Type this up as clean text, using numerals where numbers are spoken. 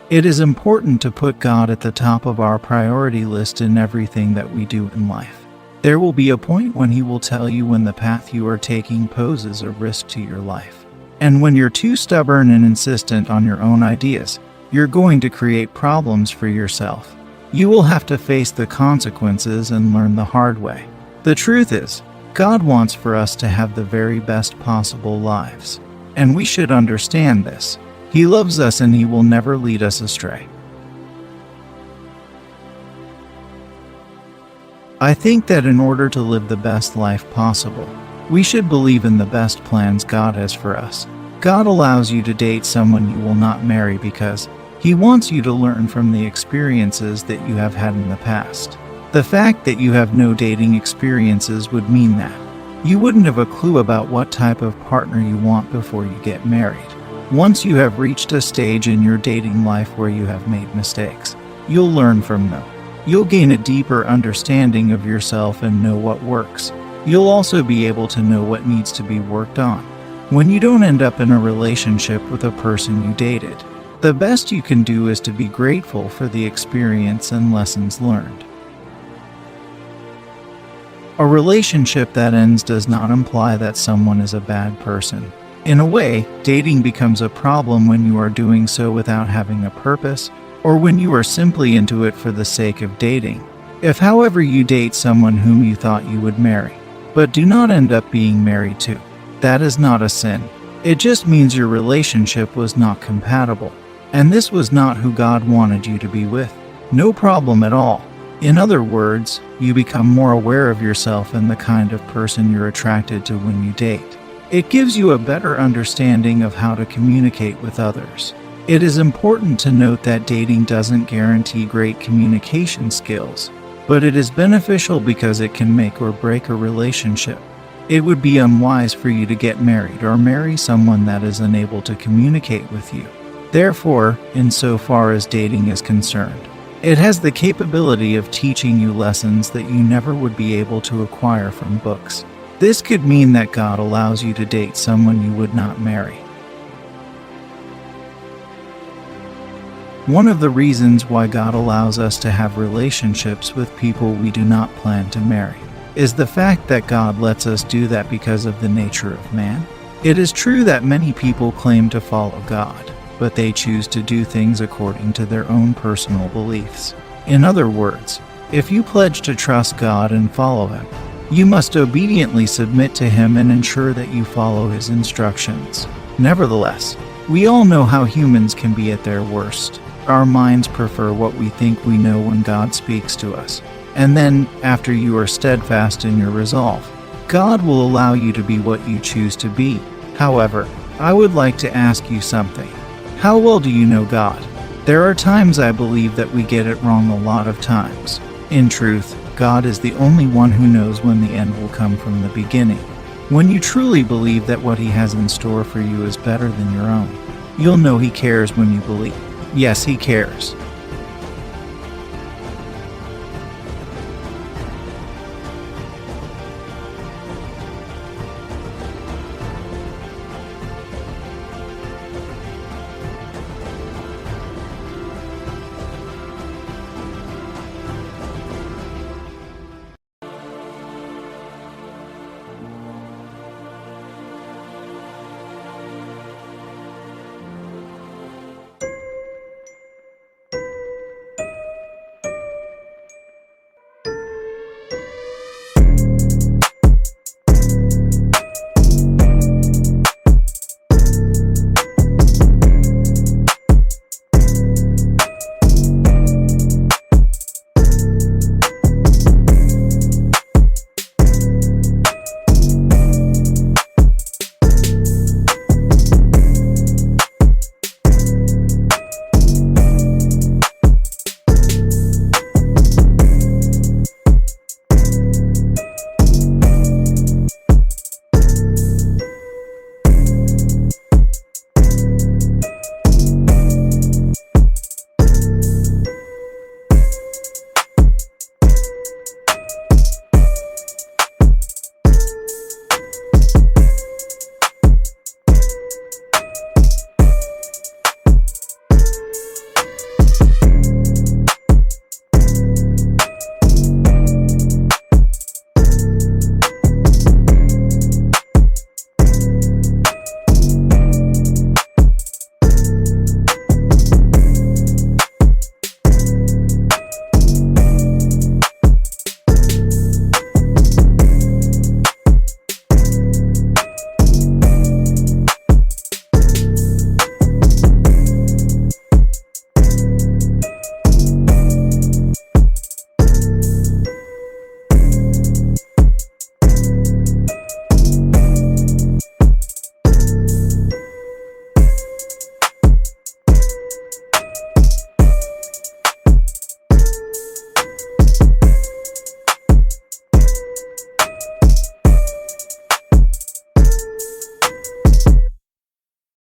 It is important to put God at the top of our priority list in everything that we do in life. There will be a point when He will tell you when the path you are taking poses a risk to your life. And when you're too stubborn and insistent on your own ideas, you're going to create problems for yourself. You will have to face the consequences and learn the hard way. The truth is, God wants for us to have the very best possible lives. And we should understand this. He loves us and He will never lead us astray. I think that in order to live the best life possible, we should believe in the best plans God has for us. God allows you to date someone you will not marry because He wants you to learn from the experiences that you have had in the past. The fact that you have no dating experiences would mean that you wouldn't have a clue about what type of partner you want before you get married. Once you have reached a stage in your dating life where you have made mistakes, you'll learn from them. You'll gain a deeper understanding of yourself and know what works. You'll also be able to know what needs to be worked on. When you don't end up in a relationship with a person you dated, the best you can do is to be grateful for the experience and lessons learned. A relationship that ends does not imply that someone is a bad person. In a way, dating becomes a problem when you are doing so without having a purpose, or when you are simply into it for the sake of dating. If, however, you date someone whom you thought you would marry, but do not end up being married to, that is not a sin. It just means your relationship was not compatible, and this was not who God wanted you to be with. No problem at all. In other words, you become more aware of yourself and the kind of person you're attracted to when you date. It gives you a better understanding of how to communicate with others. It is important to note that dating doesn't guarantee great communication skills, but it is beneficial because it can make or break a relationship. It would be unwise for you to get married or marry someone that is unable to communicate with you. Therefore, insofar as dating is concerned, it has the capability of teaching you lessons that you never would be able to acquire from books. This could mean that God allows you to date someone you would not marry. One of the reasons why God allows us to have relationships with people we do not plan to marry is the fact that God lets us do that because of the nature of man. It is true that many people claim to follow God, but they choose to do things according to their own personal beliefs. In other words, if you pledge to trust God and follow Him, you must obediently submit to Him and ensure that you follow His instructions. Nevertheless, we all know how humans can be at their worst. Our minds prefer what we think we know when God speaks to us. And then, after you are steadfast in your resolve, God will allow you to be what you choose to be. However, I would like to ask you something. How well do you know God? There are times I believe that we get it wrong a lot of times. In truth, God is the only one who knows when the end will come from the beginning. When you truly believe that what He has in store for you is better than your own, you'll know He cares when you believe. Yes, He cares.